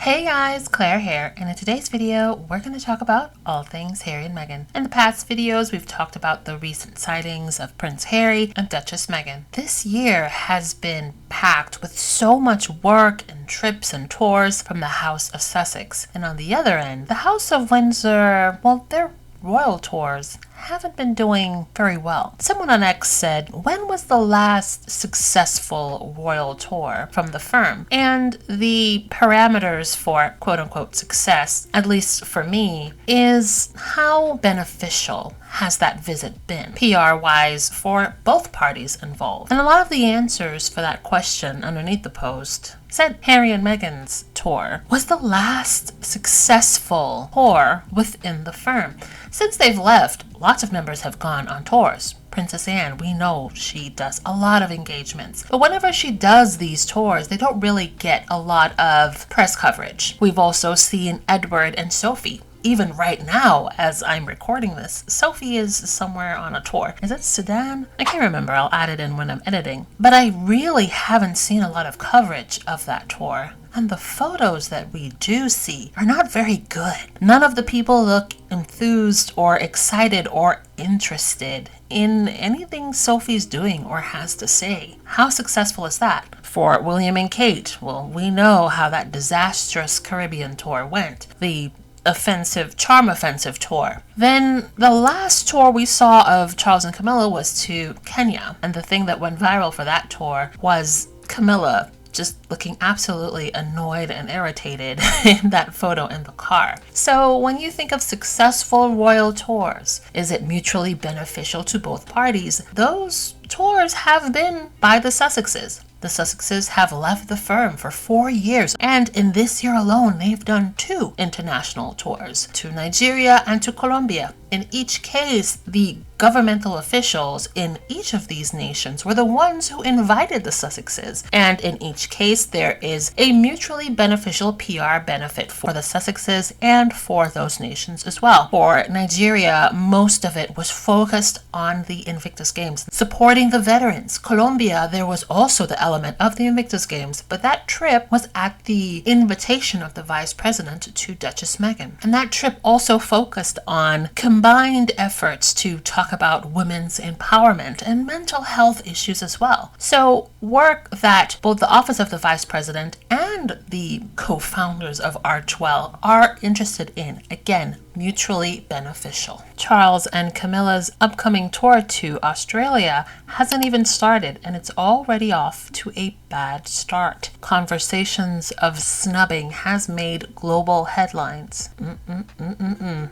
Hey guys, Claire here, and in today's video, we're going to talk about all things Harry and Meghan. In the past videos, we've talked about the recent sightings of Prince Harry and Duchess Meghan. This year has been packed with so much work and trips and tours from the House of Sussex. And on the other end, the House of Windsor, well, their royal tours haven't been doing very well. Someone on X said, when was the last successful royal tour from the firm? And the parameters for quote-unquote success, at least for me, is how beneficial has that visit been, PR-wise, for both parties involved? And a lot of the answers for that question underneath the post said Harry and Meghan's tour was the last successful tour within the firm. Since they've left, lots of members have gone on tours. Princess Anne, we know she does a lot of engagements. But whenever she does these tours, they don't really get a lot of press coverage. We've also seen Edward and Sophie. Even right now, as I'm recording this, Sophie is somewhere on a tour. Is it Sudan? I can't remember. I'll add it in when I'm editing. But I really haven't seen a lot of coverage of that tour. And the photos that we do see are not very good. None of the people look enthused or excited or interested in anything Sophie's doing or has to say. How successful is that? For William and Kate, well, we know how that disastrous Caribbean tour went. The charm offensive tour. Then the last tour we saw of Charles and Camilla was to Kenya. And the thing that went viral for that tour was Camilla just looking absolutely annoyed and irritated in that photo in the car. So when you think of successful royal tours, is it mutually beneficial to both parties? Those tours have been by the Sussexes. The Sussexes have left the firm for 4 years, and in this year alone, they've done 2 international tours to Nigeria and to Colombia. In each case, the governmental officials in each of these nations were the ones who invited the Sussexes, and in each case, there is a mutually beneficial PR benefit for the Sussexes and for those nations as well. For Nigeria, most of it was focused on the Invictus Games, supporting the veterans. Colombia, there was also the element of the Invictus Games, but that trip was at the invitation of the Vice President to Duchess Meghan. And that trip also focused on combined efforts to talk about women's empowerment and mental health issues as well. So work that both the Office of the Vice President and the co-founders of Archwell are interested in. Again, mutually beneficial. Charles and Camilla's upcoming tour to Australia hasn't even started, and it's already off to a bad start. Conversations of snubbing has made global headlines.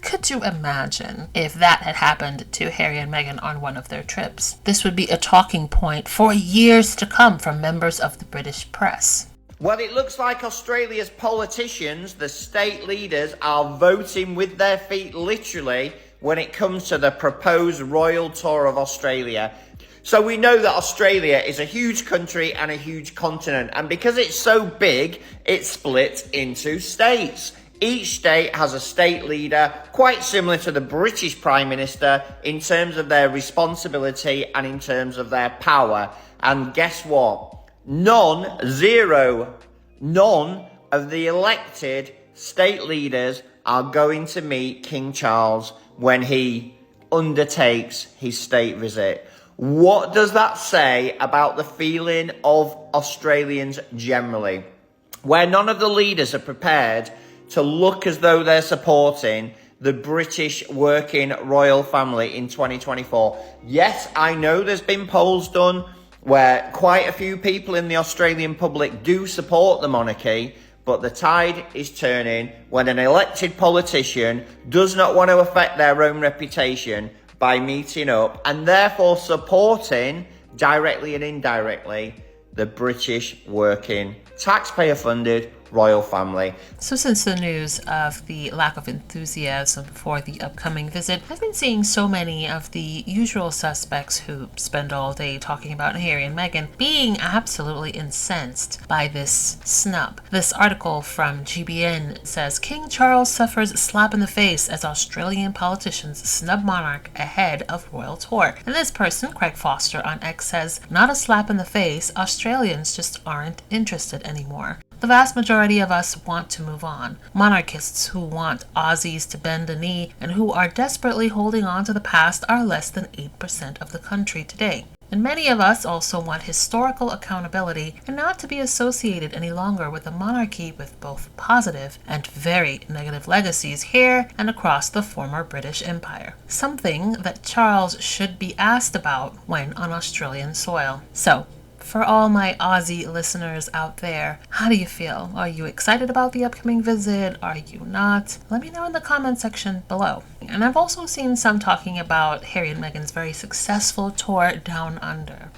Could you imagine if that had happened to Harry and Meghan on one of their trips? This would be a talking point for years to come from members of the British press. Well, it looks like Australia's politicians, the state leaders, are voting with their feet literally when it comes to the proposed royal tour of Australia. So we know that Australia is a huge country and a huge continent, and because it's so big, it's split into states. Each state has a state leader, quite similar to the British Prime Minister in terms of their responsibility and in terms of their power. And guess what? None of the elected state leaders are going to meet King Charles when he undertakes his state visit. What does that say about the feeling of Australians generally? Where none of the leaders are prepared to look as though they're supporting the British working royal family in 2024. Yes, I know there's been polls done where quite a few people in the Australian public do support the monarchy, but the tide is turning when an elected politician does not want to affect their own reputation by meeting up and therefore supporting, directly and indirectly, the British working, taxpayer-funded royal family. So since the news of the lack of enthusiasm for the upcoming visit, I've been seeing so many of the usual suspects who spend all day talking about Harry and Meghan being absolutely incensed by this snub. This article from GBN says, King Charles suffers a slap in the face as Australian politicians snub monarch ahead of royal tour. And this person, Craig Foster on X, says, not a slap in the face, Australians just aren't interested anymore. The vast majority of us want to move on. Monarchists who want Aussies to bend a knee and who are desperately holding on to the past are less than 8% of the country today. And many of us also want historical accountability and not to be associated any longer with a monarchy with both positive and very negative legacies here and across the former British Empire. Something that Charles should be asked about when on Australian soil. So, for all my Aussie listeners out there, how do you feel? Are you excited about the upcoming visit? Are you not? Let me know in the comment section below. And I've also seen some talking about Harry and Meghan's very successful tour down under.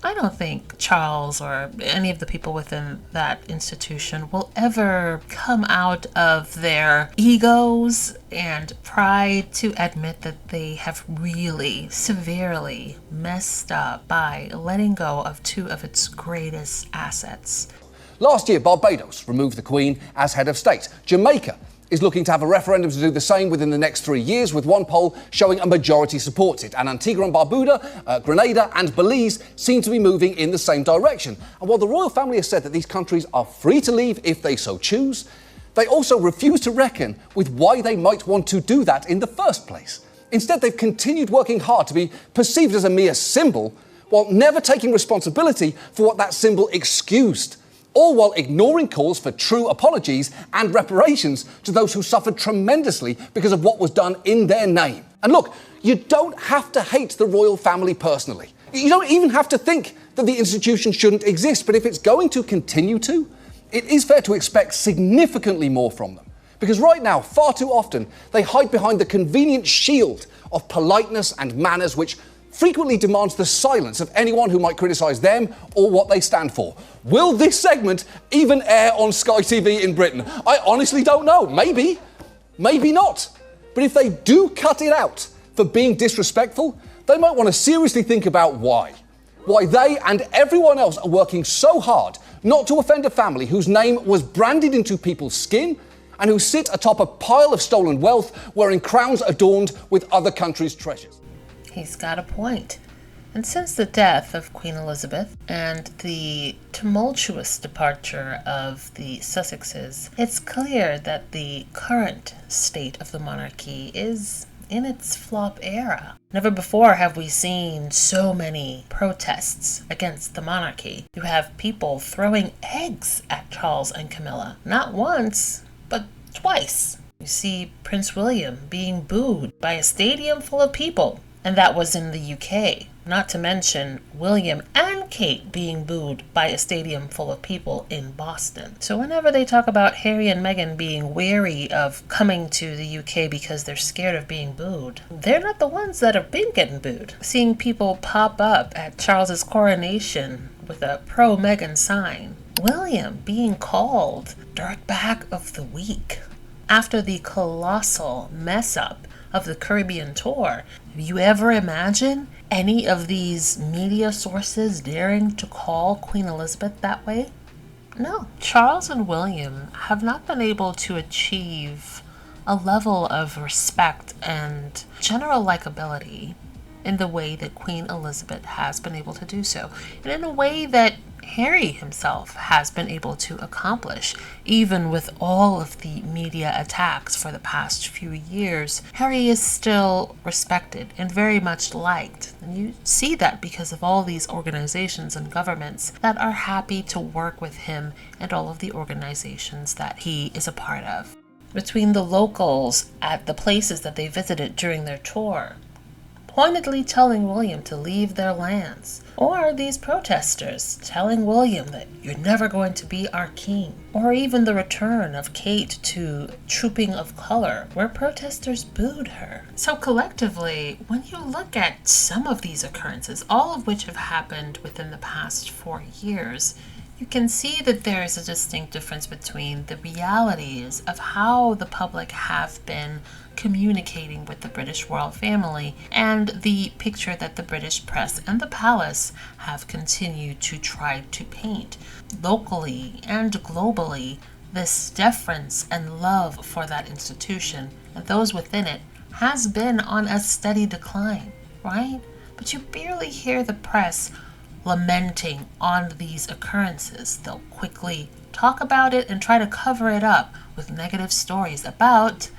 I don't think Charles or any of the people within that institution will ever come out of their egos and pride to admit that they have really severely messed up by letting go of two of its greatest assets. Last year, Barbados removed the Queen as head of state. Jamaica is looking to have a referendum to do the same within the next 3 years, with one poll showing a majority supports it. And Antigua and Barbuda, Grenada and Belize seem to be moving in the same direction. And while the royal family has said that these countries are free to leave if they so choose, they also refuse to reckon with why they might want to do that in the first place. Instead, they've continued working hard to be perceived as a mere symbol, while never taking responsibility for what that symbol excused, all while ignoring calls for true apologies and reparations to those who suffered tremendously because of what was done in their name. And look, you don't have to hate the royal family personally. You don't even have to think that the institution shouldn't exist, but if it's going to continue to, it is fair to expect significantly more from them. Because right now, far too often, they hide behind the convenient shield of politeness and manners which frequently demands the silence of anyone who might criticise them or what they stand for. Will this segment even air on Sky TV in Britain? I honestly don't know. Maybe. Maybe not. But if they do cut it out for being disrespectful, they might want to seriously think about why. Why they and everyone else are working so hard not to offend a family whose name was branded into people's skin and who sit atop a pile of stolen wealth wearing crowns adorned with other countries' treasures. He's got a point. And since the death of Queen Elizabeth and the tumultuous departure of the Sussexes, it's clear that the current state of the monarchy is in its flop era. Never before have we seen so many protests against the monarchy. You have people throwing eggs at Charles and Camilla, not once, but twice. You see Prince William being booed by a stadium full of people, and that was in the UK. Not to mention William and Kate being booed by a stadium full of people in Boston. So whenever they talk about Harry and Meghan being wary of coming to the UK because they're scared of being booed, they're not the ones that have been getting booed. Seeing people pop up at Charles's coronation with a pro-Meghan sign. William being called dirtbag of the week after the colossal mess up of the Caribbean tour. Have you ever imagined any of these media sources daring to call Queen Elizabeth that way? No. Charles and William have not been able to achieve a level of respect and general likability in the way that Queen Elizabeth has been able to do so, and in a way that Harry himself has been able to accomplish. Even with all of the media attacks for the past few years, Harry is still respected and very much liked. And you see that because of all these organizations and governments that are happy to work with him and all of the organizations that he is a part of. Between the locals at the places that they visited during their tour, pointedly telling William to leave their lands, or these protesters telling William that you're never going to be our king, or even the return of Kate to Trooping of Color, where protesters booed her. So collectively, when you look at some of these occurrences, all of which have happened within the past 4 years, you can see that there is a distinct difference between the realities of how the public have been communicating with the British royal family and the picture that the British press and the palace have continued to try to paint. Locally and globally, this deference and love for that institution and those within it has been on a steady decline, right? But you barely hear the press lamenting on these occurrences. They'll quickly talk about it and try to cover it up with negative stories about,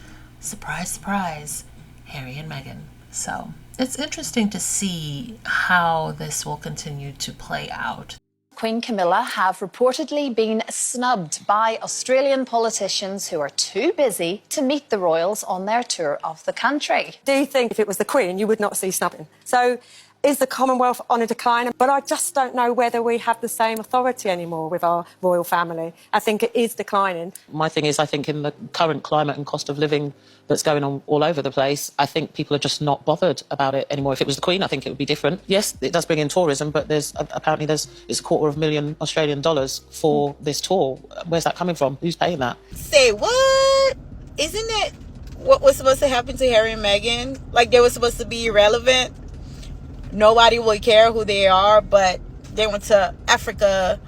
surprise, surprise, Harry and Meghan. So it's interesting to see how this will continue to play out. Queen Camilla have reportedly been snubbed by Australian politicians who are too busy to meet the royals on their tour of the country. Do you think if it was the Queen, you would not see snubbing? So is the Commonwealth on a decline? But I just don't know whether we have the same authority anymore with our royal family. I think it is declining. My thing is, I think in the current climate and cost of living that's going on all over the place, I think people are just not bothered about it anymore. If it was the Queen, I think it would be different. Yes, it does bring in tourism, but it's $250,000 Australian dollars for this tour. Where's that coming from? Who's paying that? Say what? Isn't it what was supposed to happen to Harry and Meghan? Like they were supposed to be irrelevant. Nobody would care who they are, but they went to Africa.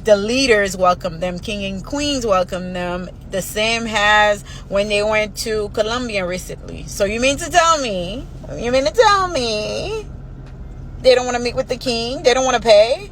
The leaders welcomed them. King and queens welcomed them. The same as when they went to Colombia recently. So you mean to tell me they don't want to meet with the king? They don't want to pay?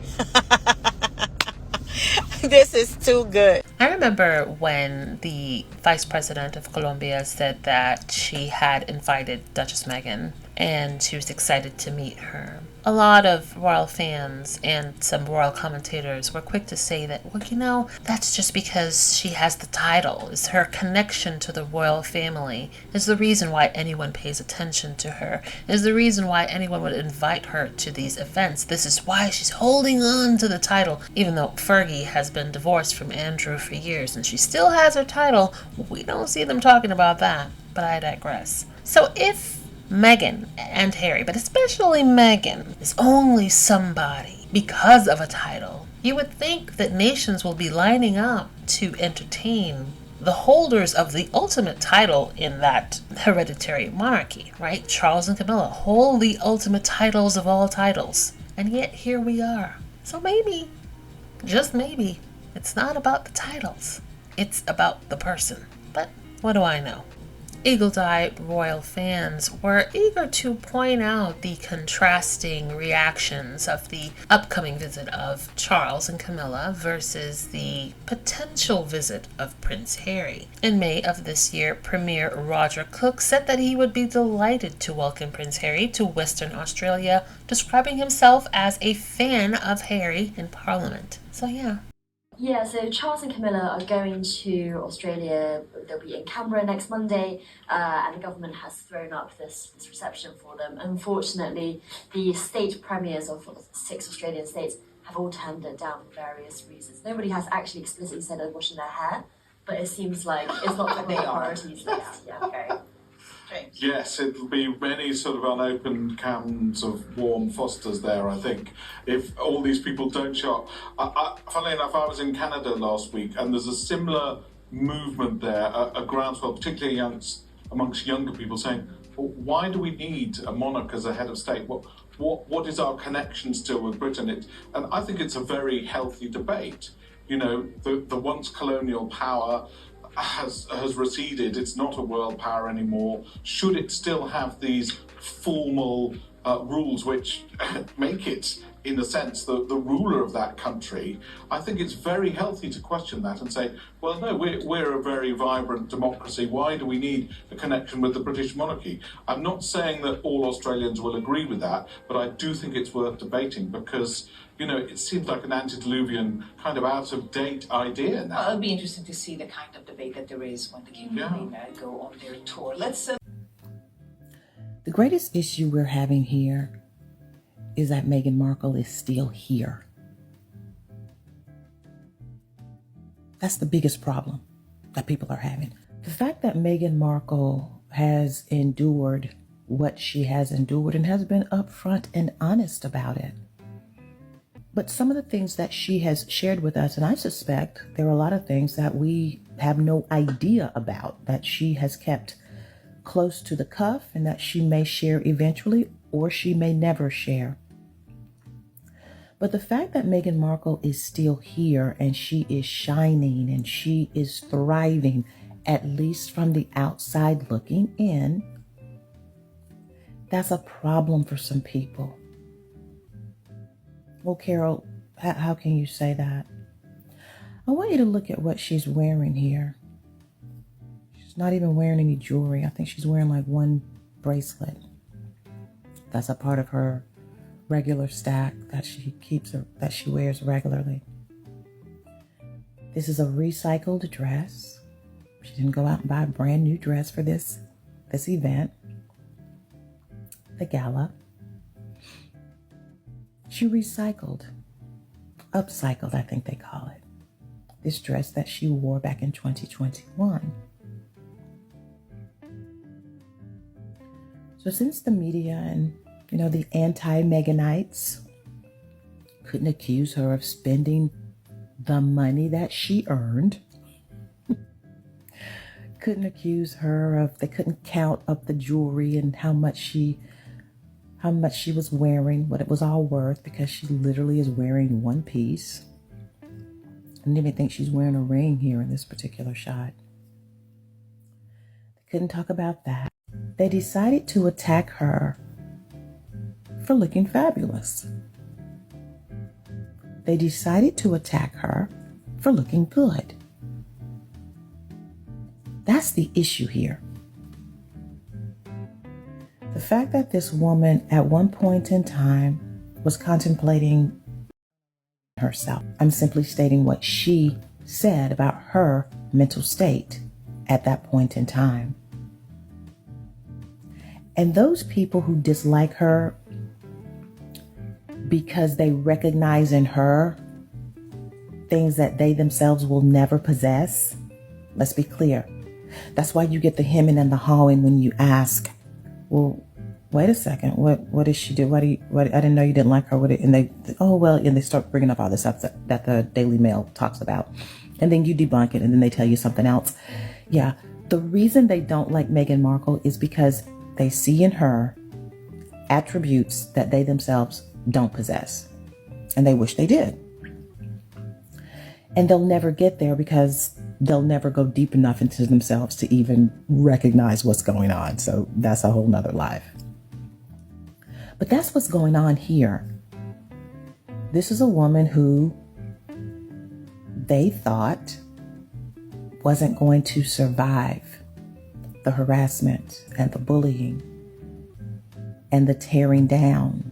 This is too good. I remember when the vice president of Colombia said that she had invited Duchess Meghan and she was excited to meet her. A lot of royal fans and some royal commentators were quick to say that, well, you know, that's just because she has the title. It's her connection to the royal family is the reason why anyone pays attention to her, is the reason why anyone would invite her to these events. This is why she's holding on to the title, even though Fergie has been divorced from Andrew for years and she still has her title. We don't see them talking about that, but I digress. So if Meghan and Harry, but especially Meghan, is only somebody because of a title, you would think that nations will be lining up to entertain the holders of the ultimate title in that hereditary monarchy, right? Charles and Camilla hold the ultimate titles of all titles. And yet here we are. So maybe, just maybe, it's not about the titles. It's about the person. But what do I know? Eagle-eyed royal fans were eager to point out the contrasting reactions of the upcoming visit of Charles and Camilla versus the potential visit of Prince Harry. In May of this year, Premier Roger Cook said that he would be delighted to welcome Prince Harry to Western Australia, describing himself as a fan of Harry in Parliament. So yeah. Yeah, so Charles and Camilla are going to Australia. They'll be in Canberra next Monday, and the government has thrown up this reception for them. Unfortunately, the state premiers of 6 Australian states have all turned it down for various reasons. Nobody has actually explicitly said they're washing their hair, but it seems like it's not on the priorities list. Yeah, okay. Yes, it'll be many sort of unopened cans of warm Fosters there, I think, if all these people don't show up. Funnily enough, I was in Canada last week, and there's a similar movement there, a groundswell, particularly amongst younger people, saying, well, why do we need a monarch as a head of state? What is our connection still with Britain? And I think it's a very healthy debate. You know, the once colonial power has receded. It's not a world power anymore. Should it still have these formal rules which make it, in a sense, the ruler of that country? I think it's very healthy to question that and say, well, no, we're a very vibrant democracy. Why do we need a connection with the British monarchy? I'm not saying that all Australians will agree with that, but I do think it's worth debating because, you know, it seems like an antediluvian kind of out-of-date idea now. Well, it'll be interesting to see the kind of debate that there is when the King and Queen go on their tour. The greatest issue we're having here is that Meghan Markle is still here. That's the biggest problem that people are having. The fact that Meghan Markle has endured what she has endured and has been upfront and honest about it. But some of the things that she has shared with us, and I suspect there are a lot of things that we have no idea about, that she has kept close to the cuff and that she may share eventually, or she may never share. But the fact that Meghan Markle is still here and she is shining and she is thriving, at least from the outside looking in, that's a problem for some people. Well, Carol, how can you say that? I want you to look at what she's wearing here. She's not even wearing any jewelry. I think she's wearing like one bracelet. That's a part of her regular stack that she keeps, that she wears regularly. This is a recycled dress. She didn't go out and buy a brand new dress for this event, the gala. She recycled, upcycled, I think they call it, this dress that she wore back in 2021. So since the media and, the anti-Meghanites couldn't accuse her of spending the money that she earned, couldn't accuse her of, they couldn't count up the jewelry and how much she was wearing, what it was all worth, because she literally is wearing one piece. I didn't even think she's wearing a ring here in this particular shot. They couldn't talk about that. They decided to attack her for looking fabulous. They decided to attack her for looking good. That's the issue here. The fact that this woman at one point in time was contemplating herself. I'm simply stating what she said about her mental state at that point in time. And those people who dislike her because they recognize in her things that they themselves will never possess, let's be clear. That's why you get the hemming and the hawing when you ask, well, wait a second, what does she do? I didn't know you didn't like her. And they start bringing up all this stuff that the Daily Mail talks about. And then you debunk it and then they tell you something else. Yeah, the reason they don't like Meghan Markle is because they see in her attributes that they themselves don't possess. And they wish they did. And they'll never get there because they'll never go deep enough into themselves to even recognize what's going on. So that's a whole nother life. But that's what's going on here. This is a woman who they thought wasn't going to survive the harassment and the bullying and the tearing down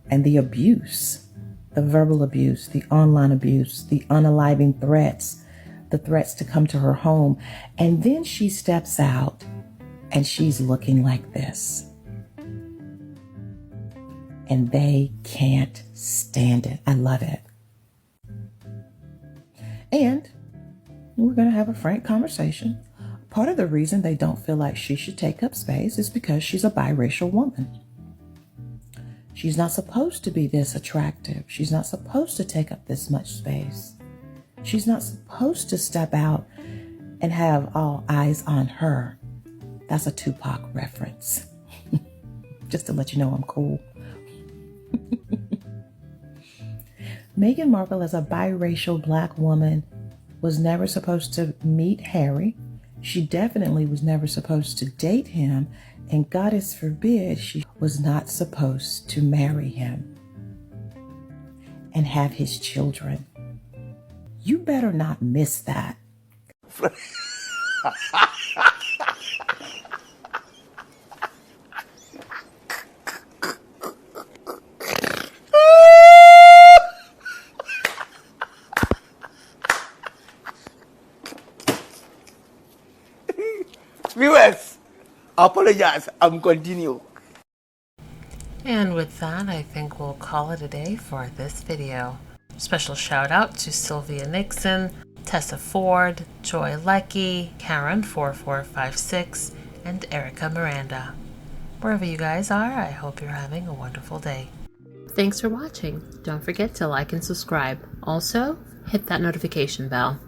and the abuse, the verbal abuse, the online abuse, the unaliving threats, the threats to come to her home. And then she steps out and she's looking like this. And they can't stand it. I love it. And we're going to have a frank conversation. Part of the reason they don't feel like she should take up space is because she's a biracial woman. She's not supposed to be this attractive. She's not supposed to take up this much space. She's not supposed to step out and have all eyes on her. That's a Tupac reference. Just to let you know I'm cool. Meghan Markle, as a biracial black woman, was never supposed to meet Harry. She definitely was never supposed to date him. And goddess forbid, she was not supposed to marry him and have his children. You better not miss that. Viewers, apologize, I'm continue. And with that, I think we'll call it a day for this video. Special shout out to Sylvia Nixon, Tessa Ford, Joy Leckie, Karen4456, and Erica Miranda. Wherever you guys are, I hope you're having a wonderful day. Thanks for watching. Don't forget to like and subscribe. Also, hit that notification bell.